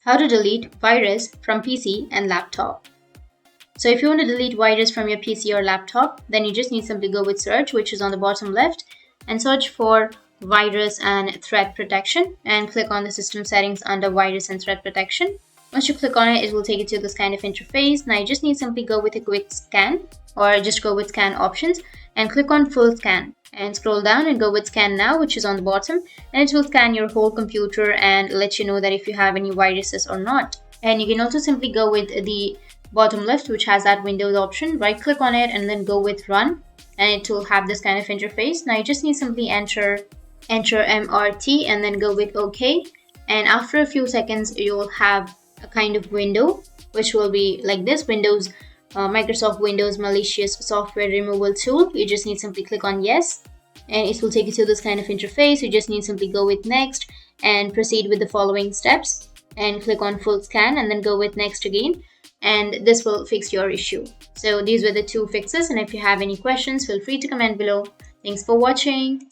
How to delete virus from PC and laptop. So if you want to delete virus from your PC or laptop, then you just need simply go with search, which is on the bottom left, and search for virus and threat protection and click on the system settings under virus and threat protection. Once you click on it, it will take you to this kind of interface. Now you just need simply go with a quick scan or just go with scan options and click on full scan and scroll down and go with scan now, which is on the bottom, and it will scan your whole computer and let you know that if you have any viruses or not. And you can also simply go with the bottom left, which has that Windows option, right click on it and then go with run, and it will have this kind of interface. Now you just need simply enter MRT and then go with OK, and after a few seconds you will have a kind of window which will be like this: Microsoft Windows Malicious Software Removal Tool. You just need simply click on yes, and it will take you to this kind of interface. You just need simply go with next and proceed with the following steps and click on full scan and then go with next again, and this will fix your issue. So these were the two fixes, and if you have any questions, feel free to comment below. Thanks for watching.